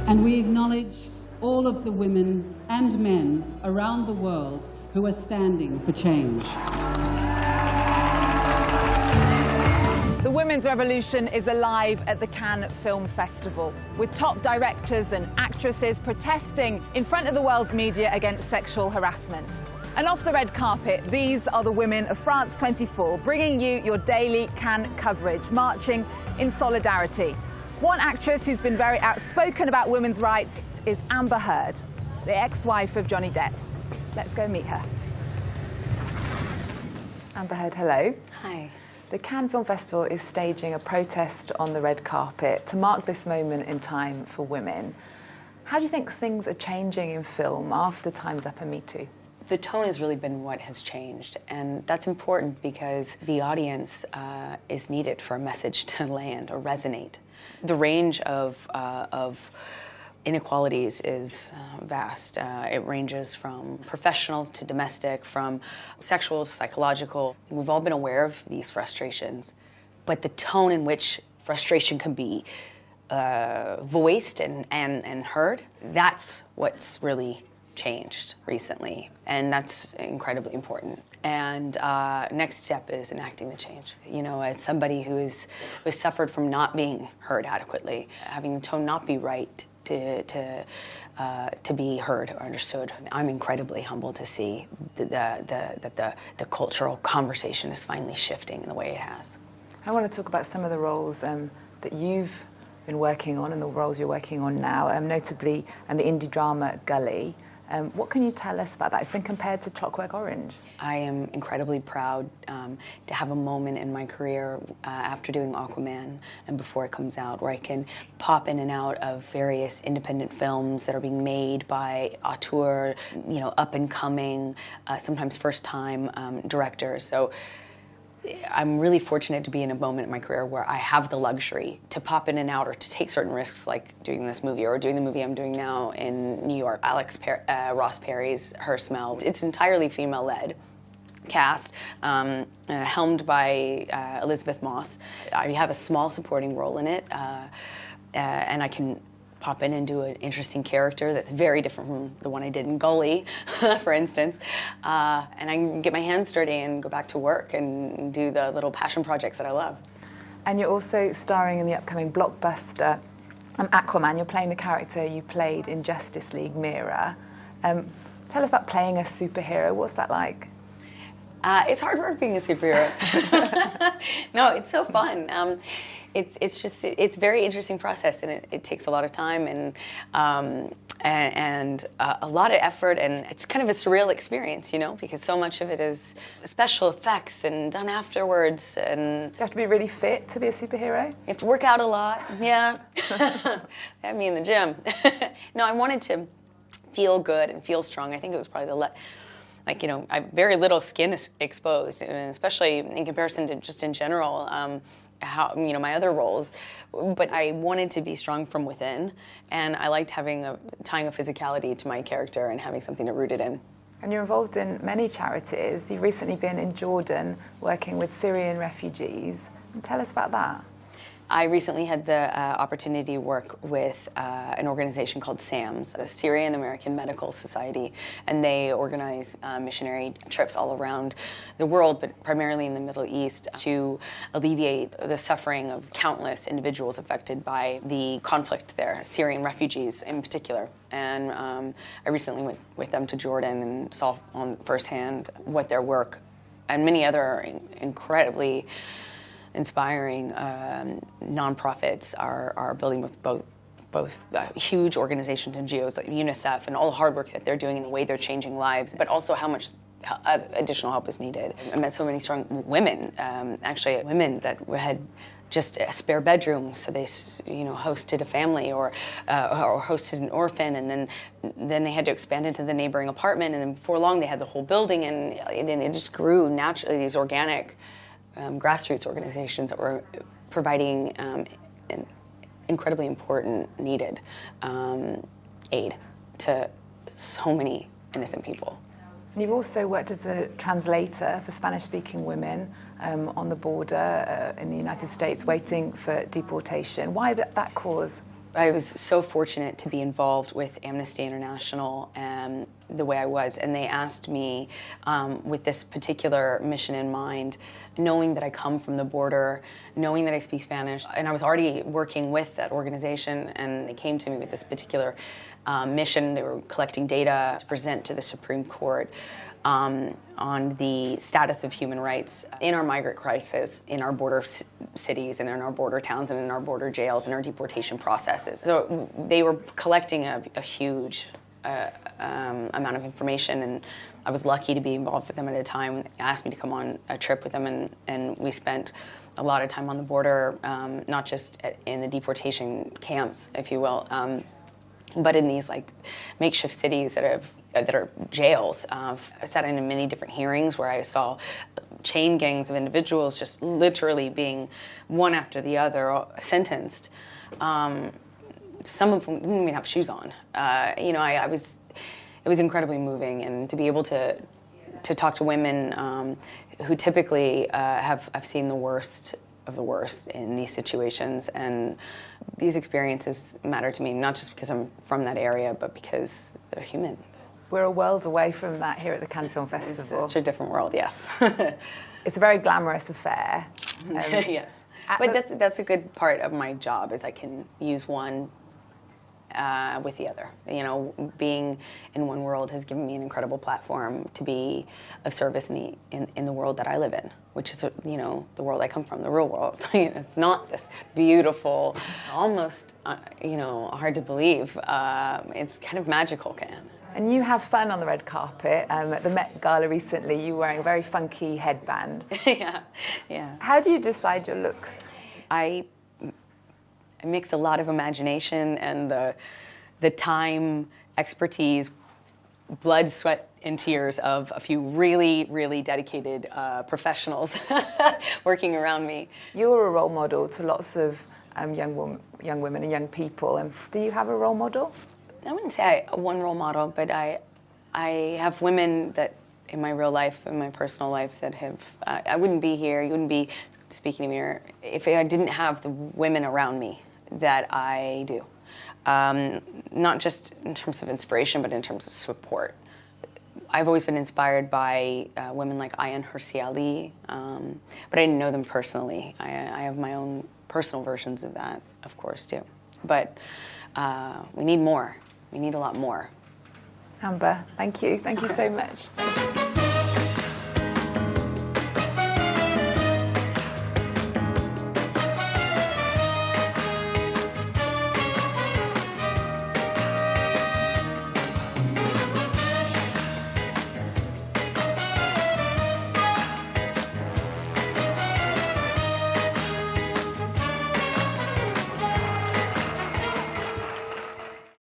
And we acknowledge all of the women and men around the world who are standing for change. The women's revolution is alive at the Cannes Film Festival, with top directors and actresses protesting in front of the world's media against sexual harassment. And off the red carpet, these are the women of France 24, bringing you your daily Cannes coverage, marching in solidarity. One actress who's been very outspoken about women's rights is Amber Heard, the ex-wife of Johnny Depp. Let's go meet her. Amber Heard, hello. Hi. The Cannes Film Festival is staging a protest on the red carpet to mark this moment in time for women. How do you think things are changing in film after Time's Up and Me Too? The tone has really been what has changed, and that's important because the audience is needed for a message to land or resonate. The range of inequalities is vast. It ranges from professional to domestic, from sexual to psychological. We've all been aware of these frustrations, but the tone in which frustration can be voiced and heard, that's what's really changed recently, and that's incredibly important. And next step is enacting the change. You know, as somebody who has suffered from not being heard adequately, having the tone not be right to be heard or understood, I'm incredibly humbled to see that the cultural conversation is finally shifting in the way it has. I want to talk about some of the roles that you've been working on and the roles you're working on now, notably the indie drama Gully. What can you tell us about that? It's been compared to Clockwork Orange. I am incredibly proud to have a moment in my career after doing Aquaman and before it comes out where I can pop in and out of various independent films that are being made by auteur, you know, up-and-coming, sometimes first-time directors. So I'm really fortunate to be in a moment in my career where I have the luxury to pop in and out or to take certain risks, like doing this movie or doing the movie I'm doing now in New York. Ross Perry's Her Smell. It's entirely female-led cast, helmed by Elizabeth Moss. I have a small supporting role in it, and I can pop in and do an interesting character that's very different from the one I did in Gully, for instance. And I can get my hands dirty and go back to work and do the little passion projects that I love. And you're also starring in the upcoming blockbuster Aquaman. You're playing the character you played in Justice League Mera. Tell us about playing a superhero. What's that like? It's hard work being a superhero. No, it's so fun. It's a very interesting process, and it takes a lot of time and a lot of effort, and it's kind of a surreal experience, you know, because so much of it is special effects and done afterwards. And you have to be really fit to be a superhero? You have to work out a lot, yeah. Have me in the gym. No, I wanted to feel good and feel strong. I think it was probably like, you know, I have very little skin exposed, and especially in comparison to just in general, how, you know, my other roles. But I wanted to be strong from within, and I liked tying a physicality to my character and having something to root it in. And you're involved in many charities. You've recently been in Jordan working with Syrian refugees. Tell us about that. I recently had the opportunity to work with an organization called SAMS, the Syrian American Medical Society, and they organize missionary trips all around the world, but primarily in the Middle East, to alleviate the suffering of countless individuals affected by the conflict there, Syrian refugees in particular. And I recently went with them to Jordan and saw on firsthand what their work and many other incredibly inspiring nonprofits are building with both huge organizations and NGOs like UNICEF and all the hard work that they're doing and the way they're changing lives, but also how much additional help is needed. I met so many strong women, actually women that had just a spare bedroom, so they, you know, hosted a family or hosted an orphan, and then they had to expand into the neighboring apartment, and then before long they had the whole building, and then it just grew naturally. These organic grassroots organizations that were providing an incredibly important, needed aid to so many innocent people. You've also worked as a translator for Spanish-speaking women on the border in the United States, waiting for deportation. Why that cause? I was so fortunate to be involved with Amnesty International the way I was, and they asked me with this particular mission in mind, knowing that I come from the border, knowing that I speak Spanish, and I was already working with that organization, and they came to me with this particular mission. They were collecting data to present to the Supreme Court on the status of human rights in our migrant crisis, in our border cities and in our border towns and in our border jails and our deportation processes. So they were collecting a huge amount of information, and I was lucky to be involved with them at a time. They asked me to come on a trip with them, and we spent a lot of time on the border, not just in the deportation camps, if you will, but in these like makeshift cities that are jails. I sat in many different hearings where I saw chain gangs of individuals just literally being one after the other sentenced. Some of them didn't even have shoes on. It was incredibly moving, and to be able to talk to women who typically I've seen the worst of the worst in these situations, and these experiences matter to me, not just because I'm from that area, but because they're human. We're a world away from that here at the Cannes Film Festival. It's a different world, yes. It's a very glamorous affair. Yes, but that's a good part of my job, is I can use one with the other. Being in one world has given me an incredible platform to be of service in the world that I live in, which is the world I come from, the real world. It's not this beautiful, almost hard to believe. It's kind of magical, Cannes. And you have fun on the red carpet. At the Met Gala recently, you were wearing a very funky headband. Yeah. How do you decide your looks? I mix a lot of imagination and the time, expertise, blood, sweat, and tears of a few really, really dedicated professionals working around me. You're a role model to lots of young women and young people. And do you have a role model? I wouldn't say one role model, but I have women that in my real life, in my personal life, that have, I wouldn't be here, you wouldn't be speaking to me if I didn't have the women around me that I do. Not just in terms of inspiration, but in terms of support. I've always been inspired by women like Ayaan Hirsi Ali, but I didn't know them personally. I have my own personal versions of that, of course, too. But we need more. We need a lot more. Amber, thank you. Thank you so much. Thank you.